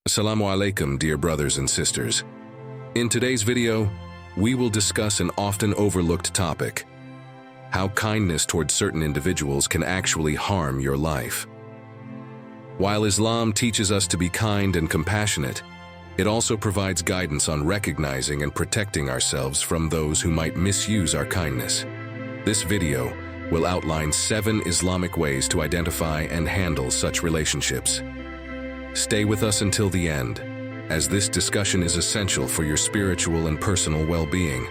Assalamu alaikum, dear brothers and sisters. In today's video, we will discuss an often overlooked topic: how kindness towards certain individuals can actually harm your life. While Islam teaches us to be kind and compassionate, it also provides guidance on recognizing and protecting ourselves from those who might misuse our kindness. This video will outline 7 Islamic ways to identify and handle such relationships. Stay with us until the end, as this discussion is essential for your spiritual and personal well-being.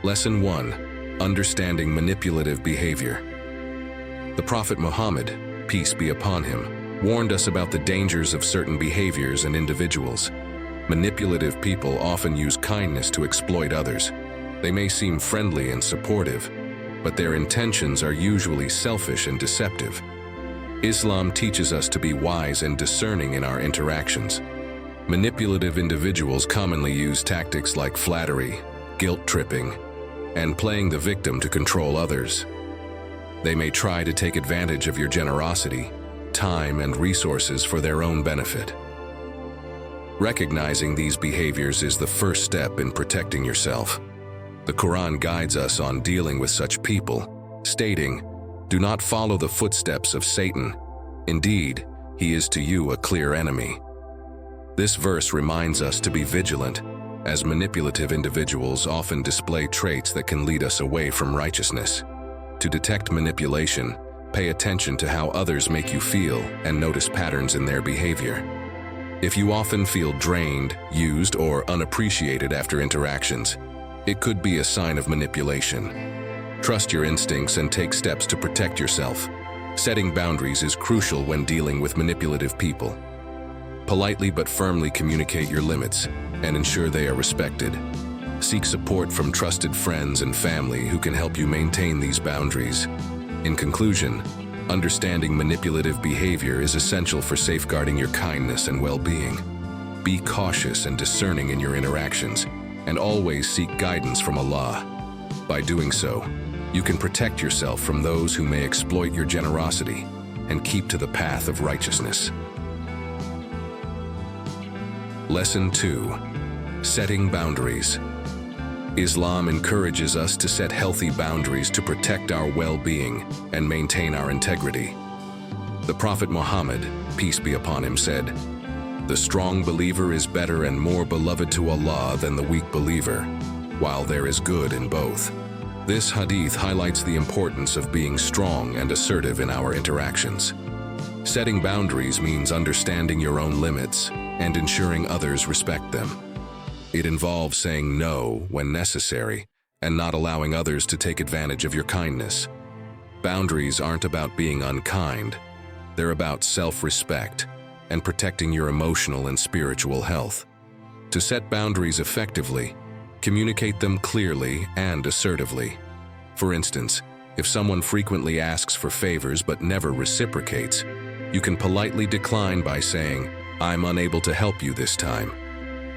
Lesson 1. Understanding manipulative behavior. The Prophet Muhammad, peace be upon him, warned us about the dangers of certain behaviors and individuals. Manipulative people often use kindness to exploit others. They may seem friendly and supportive, but their intentions are usually selfish and deceptive. Islam teaches us to be wise and discerning in our interactions. Manipulative individuals commonly use tactics like flattery, guilt-tripping, and playing the victim to control others. They may try to take advantage of your generosity, time, and resources for their own benefit. Recognizing these behaviors is the first step in protecting yourself. The Qur'an guides us on dealing with such people, stating, "Do not follow the footsteps of Satan. Indeed, he is to you a clear enemy." This verse reminds us to be vigilant, as manipulative individuals often display traits that can lead us away from righteousness. To detect manipulation, pay attention to how others make you feel and notice patterns in their behavior. If you often feel drained, used, or unappreciated after interactions, it could be a sign of manipulation. Trust your instincts and take steps to protect yourself. Setting boundaries is crucial when dealing with manipulative people. Politely but firmly communicate your limits and ensure they are respected. Seek support from trusted friends and family who can help you maintain these boundaries. In conclusion, understanding manipulative behavior is essential for safeguarding your kindness and well-being. Be cautious and discerning in your interactions, and always seek guidance from Allah. By doing so, you can protect yourself from those who may exploit your generosity and keep to the path of righteousness. Lesson 2. Setting boundaries. Islam encourages us to set healthy boundaries to protect our well-being and maintain our integrity. The Prophet Muhammad, peace be upon him, said, "The strong believer is better and more beloved to Allah than the weak believer, while there is good in both." This hadith highlights the importance of being strong and assertive in our interactions. Setting boundaries means understanding your own limits and ensuring others respect them. It involves saying no when necessary and not allowing others to take advantage of your kindness. Boundaries aren't about being unkind. They're about self-respect and protecting your emotional and spiritual health. To set boundaries effectively, communicate them clearly and assertively. For instance, if someone frequently asks for favors but never reciprocates, you can politely decline by saying, "I'm unable to help you this time."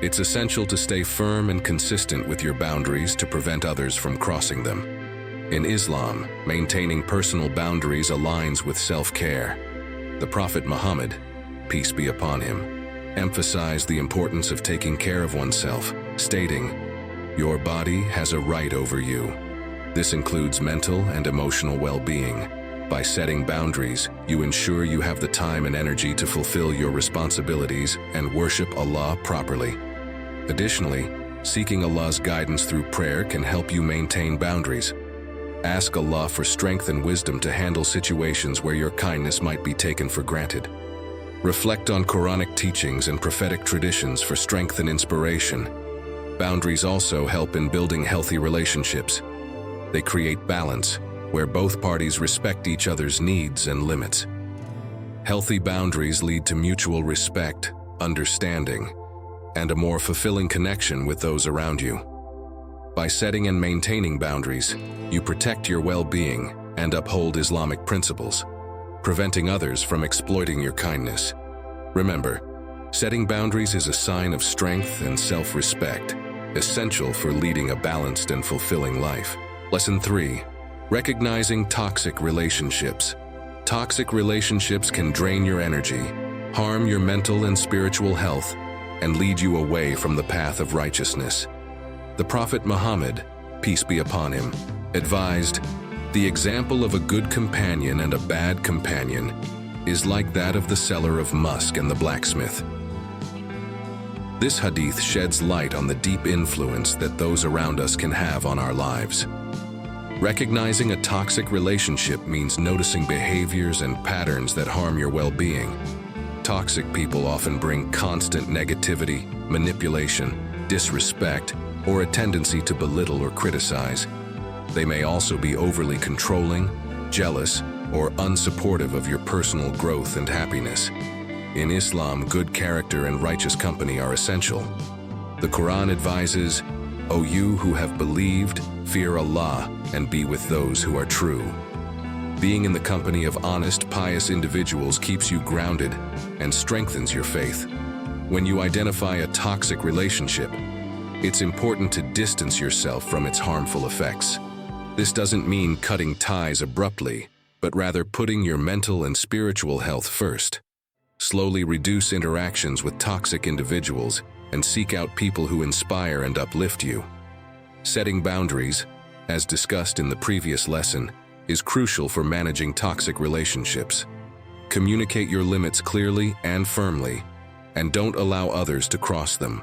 It's essential to stay firm and consistent with your boundaries to prevent others from crossing them. In Islam, maintaining personal boundaries aligns with self-care. The Prophet Muhammad, peace be upon him, emphasized the importance of taking care of oneself, stating, "Your body has a right over you." This includes mental and emotional well-being. By setting boundaries, you ensure you have the time and energy to fulfill your responsibilities and worship Allah properly. Additionally, seeking Allah's guidance through prayer can help you maintain boundaries. Ask Allah for strength and wisdom to handle situations where your kindness might be taken for granted. Reflect on Quranic teachings and prophetic traditions for strength and inspiration. Boundaries also help in building healthy relationships. They create balance, where both parties respect each other's needs and limits. Healthy boundaries lead to mutual respect, understanding, and a more fulfilling connection with those around you. By setting and maintaining boundaries, you protect your well-being and uphold Islamic principles, preventing others from exploiting your kindness. Remember, setting boundaries is a sign of strength and self-respect, essential for leading a balanced and fulfilling life. Lesson 3. Recognizing toxic relationships. Toxic relationships can drain your energy, harm your mental and spiritual health, and lead you away from the path of righteousness. The Prophet Muhammad, peace be upon him, advised, "The example of a good companion and a bad companion is like that of the seller of musk and the blacksmith." This hadith sheds light on the deep influence that those around us can have on our lives. Recognizing a toxic relationship means noticing behaviors and patterns that harm your well-being. Toxic people often bring constant negativity, manipulation, disrespect, or a tendency to belittle or criticize. They may also be overly controlling, jealous, or unsupportive of your personal growth and happiness. In Islam, good character and righteous company are essential. The Quran advises, "O you who have believed, fear Allah and be with those who are true." Being in the company of honest, pious individuals keeps you grounded and strengthens your faith. When you identify a toxic relationship, it's important to distance yourself from its harmful effects. This doesn't mean cutting ties abruptly, but rather putting your mental and spiritual health first. Slowly reduce interactions with toxic individuals and seek out people who inspire and uplift you. Setting boundaries, as discussed in the previous lesson, is crucial for managing toxic relationships. Communicate your limits clearly and firmly, and don't allow others to cross them.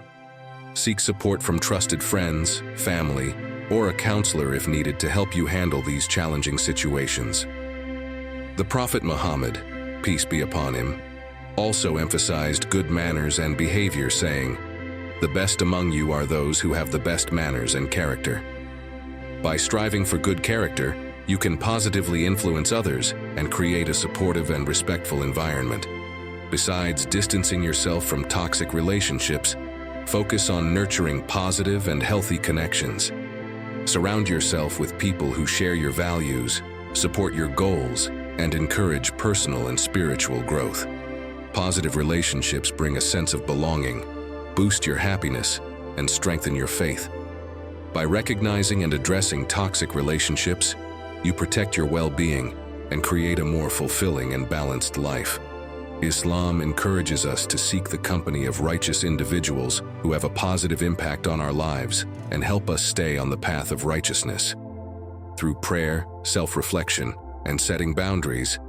Seek support from trusted friends, family, or a counselor if needed to help you handle these challenging situations. The Prophet Muhammad, peace be upon him, also emphasized good manners and behavior, saying, "The best among you are those who have the best manners and character." By striving for good character, you can positively influence others and create a supportive and respectful environment. Besides distancing yourself from toxic relationships, focus on nurturing positive and healthy connections. Surround yourself with people who share your values, support your goals, and encourage personal and spiritual growth. Positive relationships bring a sense of belonging, boost your happiness, and strengthen your faith. By recognizing and addressing toxic relationships, you protect your well-being and create a more fulfilling and balanced life. Islam encourages us to seek the company of righteous individuals who have a positive impact on our lives and help us stay on the path of righteousness. Through prayer, self-reflection, and setting boundaries,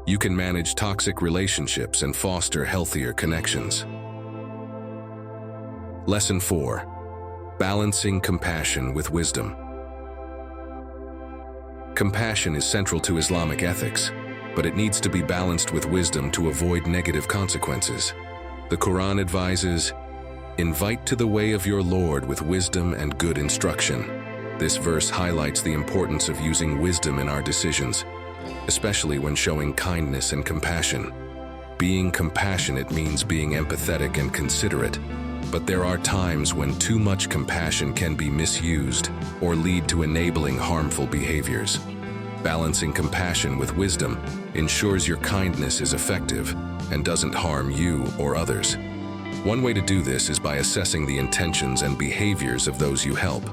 you can manage toxic relationships and foster healthier connections. Lesson 4. Balancing compassion with wisdom. Compassion is central to Islamic ethics, but it needs to be balanced with wisdom to avoid negative consequences. The Quran advises, "Invite to the way of your Lord with wisdom and good instruction." This verse highlights the importance of using wisdom in our decisions, especially when showing kindness and compassion. Being compassionate means being empathetic and considerate, but there are times when too much compassion can be misused or lead to enabling harmful behaviors. Balancing compassion with wisdom ensures your kindness is effective and doesn't harm you or others. One way to do this is by assessing the intentions and behaviors of those you help.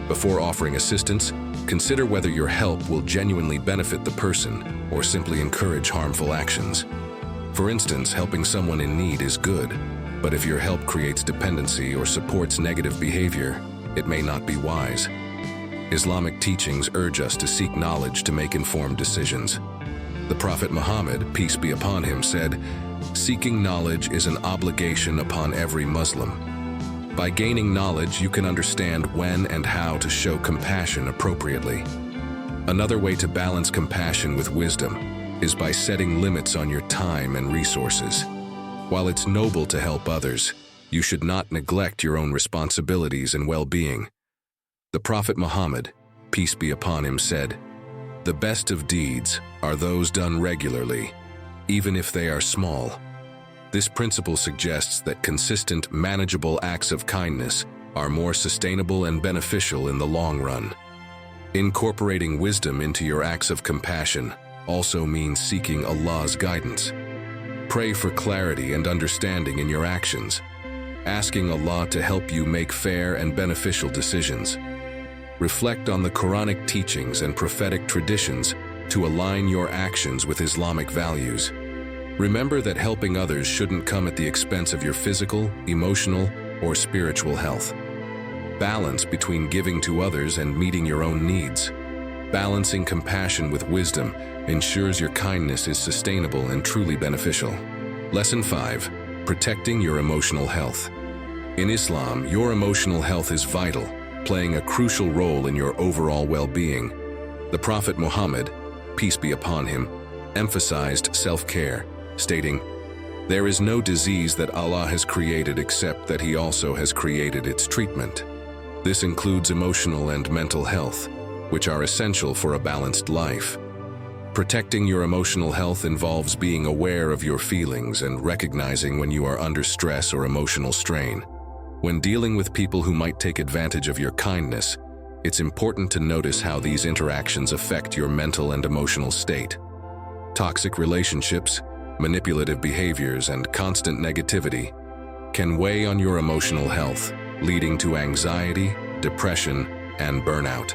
Before offering assistance, consider whether your help will genuinely benefit the person or simply encourage harmful actions. For instance, helping someone in need is good, but if your help creates dependency or supports negative behavior, it may not be wise. Islamic teachings urge us to seek knowledge to make informed decisions. The Prophet Muhammad, peace be upon him, said, "Seeking knowledge is an obligation upon every Muslim." By gaining knowledge, you can understand when and how to show compassion appropriately. Another way to balance compassion with wisdom is by setting limits on your time and resources. While it's noble to help others, you should not neglect your own responsibilities and well-being. The Prophet Muhammad, peace be upon him, said, "The best of deeds are those done regularly, even if they are small." This principle suggests that consistent, manageable acts of kindness are more sustainable and beneficial in the long run. Incorporating wisdom into your acts of compassion also means seeking Allah's guidance. Pray for clarity and understanding in your actions, asking Allah to help you make fair and beneficial decisions. Reflect on the Quranic teachings and prophetic traditions to align your actions with Islamic values. Remember that helping others shouldn't come at the expense of your physical, emotional, or spiritual health. Balance between giving to others and meeting your own needs. Balancing compassion with wisdom ensures your kindness is sustainable and truly beneficial. Lesson 5. Protecting your emotional health. In Islam, your emotional health is vital, playing a crucial role in your overall well-being. The Prophet Muhammad, peace be upon him, emphasized self-care, stating, "There is no disease that Allah has created except that He also has created its treatment." This includes emotional and mental health, which are essential for a balanced life. Protecting your emotional health involves being aware of your feelings and recognizing when you are under stress or emotional strain. When dealing with people who might take advantage of your kindness, it's important to notice how these interactions affect your mental and emotional state. Toxic relationships, manipulative behaviors, and constant negativity can weigh on your emotional health, leading to anxiety, depression, and burnout.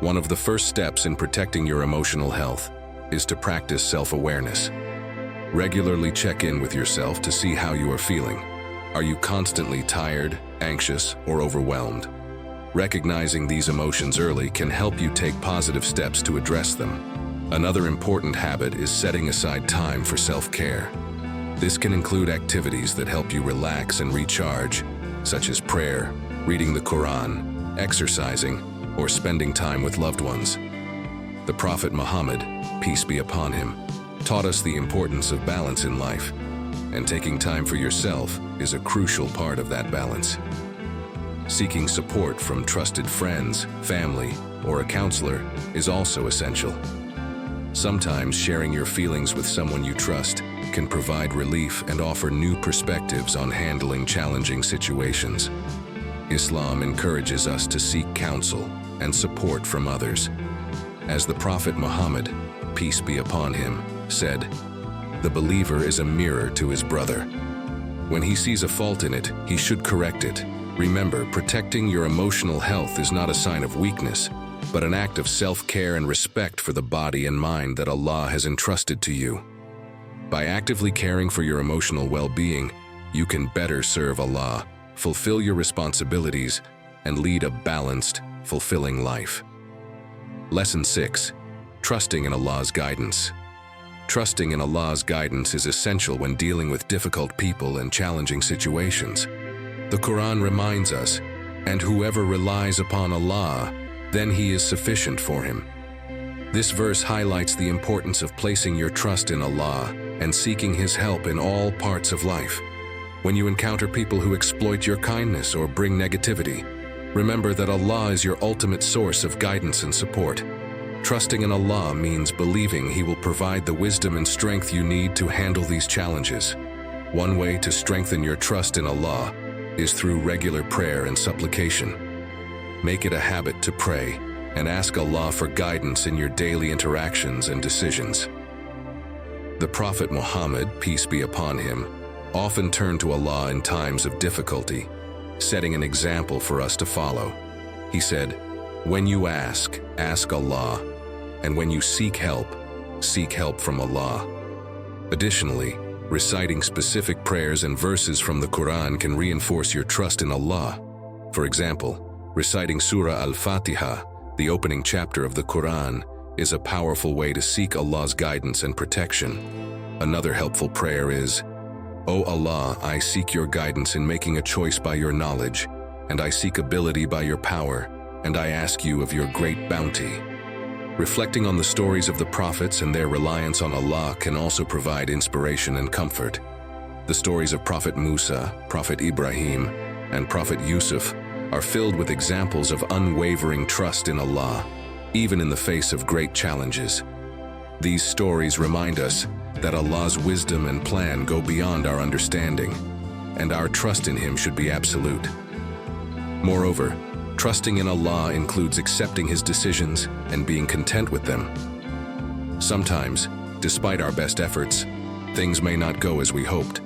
One of the first steps in protecting your emotional health is to practice self-awareness. Regularly check in with yourself to see how you are feeling. Are you constantly tired, anxious, or overwhelmed? Recognizing these emotions early can help you take positive steps to address them. Another important habit is setting aside time for self-care. This can include activities that help you relax and recharge, such as prayer, reading the Qur'an, exercising, or spending time with loved ones. The Prophet Muhammad, peace be upon him, taught us the importance of balance in life, and taking time for yourself is a crucial part of that balance. Seeking support from trusted friends, family, or a counselor is also essential. Sometimes sharing your feelings with someone you trust can provide relief and offer new perspectives on handling challenging situations. Islam encourages us to seek counsel and support from others. As the Prophet Muhammad, peace be upon him, said, "The believer is a mirror to his brother. When he sees a fault in it, he should correct it." Remember, protecting your emotional health is not a sign of weakness, but an act of self-care and respect for the body and mind that Allah has entrusted to you. By actively caring for your emotional well-being, you can better serve Allah, fulfill your responsibilities, and lead a balanced, fulfilling life. Lesson 6. Trusting in Allah's guidance. Trusting in Allah's guidance is essential when dealing with difficult people and challenging situations. The Qur'an reminds us, "And whoever relies upon Allah, then He is sufficient for him." This verse highlights the importance of placing your trust in Allah and seeking His help in all parts of life. When you encounter people who exploit your kindness or bring negativity, remember that Allah is your ultimate source of guidance and support. Trusting in Allah means believing He will provide the wisdom and strength you need to handle these challenges. One way to strengthen your trust in Allah is through regular prayer and supplication. Make it a habit to pray and ask Allah for guidance in your daily interactions and decisions. The Prophet Muhammad, peace be upon him, often turned to Allah in times of difficulty, setting an example for us to follow. He said, "When you ask, ask Allah, and when you seek help from Allah." Additionally, reciting specific prayers and verses from the Qur'an can reinforce your trust in Allah. For example, reciting Surah Al-Fatiha, the opening chapter of the Qur'an, is a powerful way to seek Allah's guidance and protection. Another helpful prayer is, "O Allah, I seek your guidance in making a choice by your knowledge, and I seek ability by your power, and I ask you of your great bounty." Reflecting on the stories of the prophets and their reliance on Allah can also provide inspiration and comfort. The stories of Prophet Musa, Prophet Ibrahim, and Prophet Yusuf are filled with examples of unwavering trust in Allah, even in the face of great challenges. These stories remind us that Allah's wisdom and plan go beyond our understanding, and our trust in Him should be absolute. Moreover, trusting in Allah includes accepting His decisions and being content with them. Sometimes, despite our best efforts, things may not go as we hoped.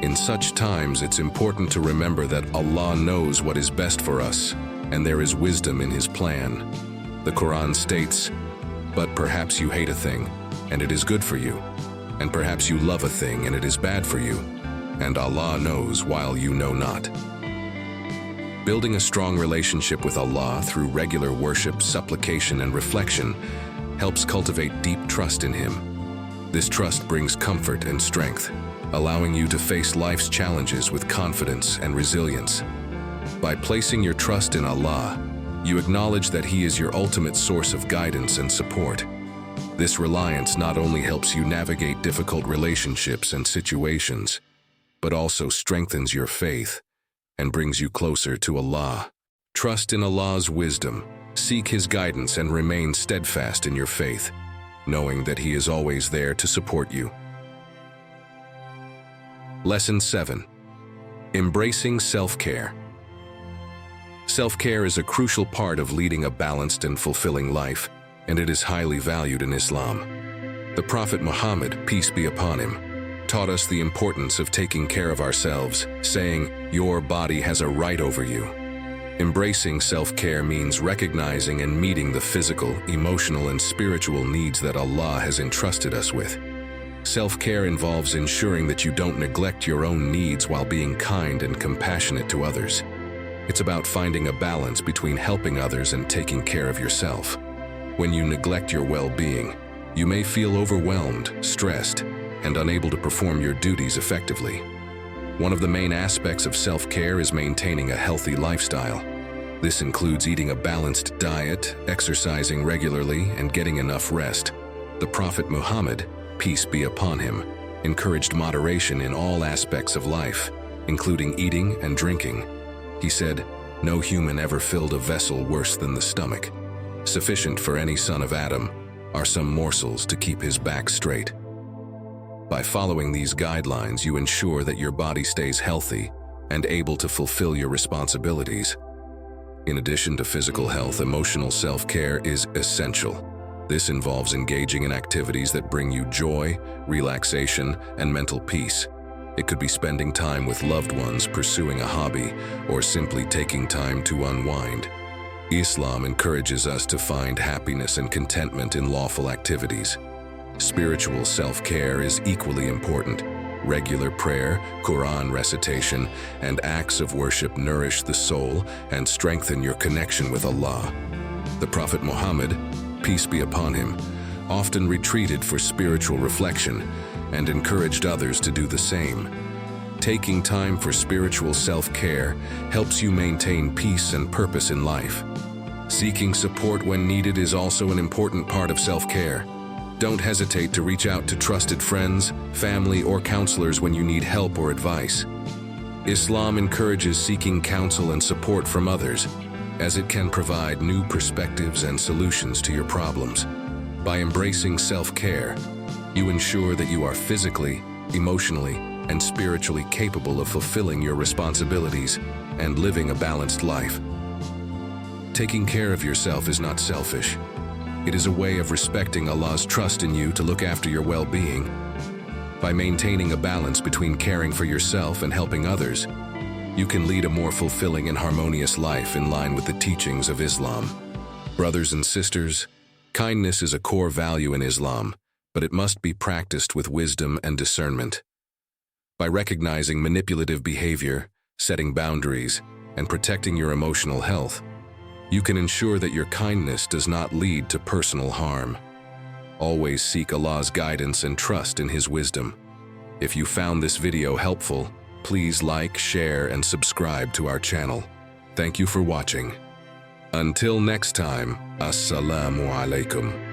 In such times, it's important to remember that Allah knows what is best for us, and there is wisdom in His plan. The Quran states, "But perhaps you hate a thing, and it is good for you." And perhaps you love a thing and it is bad for you, and Allah knows while you know not. Building a strong relationship with Allah through regular worship, supplication, and reflection helps cultivate deep trust in Him. This trust brings comfort and strength, allowing you to face life's challenges with confidence and resilience. By placing your trust in Allah, you acknowledge that He is your ultimate source of guidance and support. This reliance not only helps you navigate difficult relationships and situations, but also strengthens your faith and brings you closer to Allah. Trust in Allah's wisdom, seek His guidance, and remain steadfast in your faith, knowing that He is always there to support you. Lesson 7. Embracing self-care. Self-care is a crucial part of leading a balanced and fulfilling life, and it is highly valued in Islam. The Prophet Muhammad, peace be upon him, taught us the importance of taking care of ourselves, saying, "Your body has a right over you." Embracing self-care means recognizing and meeting the physical, emotional, and spiritual needs that Allah has entrusted us with. Self-care involves ensuring that you don't neglect your own needs while being kind and compassionate to others. It's about finding a balance between helping others and taking care of yourself. When you neglect your well-being, you may feel overwhelmed, stressed, and unable to perform your duties effectively. One of the main aspects of self-care is maintaining a healthy lifestyle. This includes eating a balanced diet, exercising regularly, and getting enough rest. The Prophet Muhammad, peace be upon him, encouraged moderation in all aspects of life, including eating and drinking. He said, "No human ever filled a vessel worse than the stomach. Sufficient for any son of Adam are some morsels to keep his back straight." By following these guidelines, you ensure that your body stays healthy and able to fulfill your responsibilities. In addition to physical health, emotional self-care is essential. This involves engaging in activities that bring you joy, relaxation, and mental peace. It could be spending time with loved ones, pursuing a hobby, or simply taking time to unwind. Islam encourages us to find happiness and contentment in lawful activities. Spiritual self-care is equally important. Regular prayer, Qur'an recitation, and acts of worship nourish the soul and strengthen your connection with Allah. The Prophet Muhammad, peace be upon him, often retreated for spiritual reflection and encouraged others to do the same. Taking time for spiritual self-care helps you maintain peace and purpose in life. Seeking support when needed is also an important part of self-care. Don't hesitate to reach out to trusted friends, family, or counselors when you need help or advice. Islam encourages seeking counsel and support from others, as it can provide new perspectives and solutions to your problems. By embracing self-care, you ensure that you are physically, emotionally, and spiritually capable of fulfilling your responsibilities and living a balanced life. Taking care of yourself is not selfish. It is a way of respecting Allah's trust in you to look after your well-being. By maintaining a balance between caring for yourself and helping others, you can lead a more fulfilling and harmonious life in line with the teachings of Islam. Brothers and sisters, kindness is a core value in Islam, but it must be practiced with wisdom and discernment. By recognizing manipulative behavior, setting boundaries, and protecting your emotional health, you can ensure that your kindness does not lead to personal harm. Always seek Allah's guidance and trust in His wisdom. If you found this video helpful, please like, share, and subscribe to our channel. Thank you for watching. Until next time, Assalamu alaikum.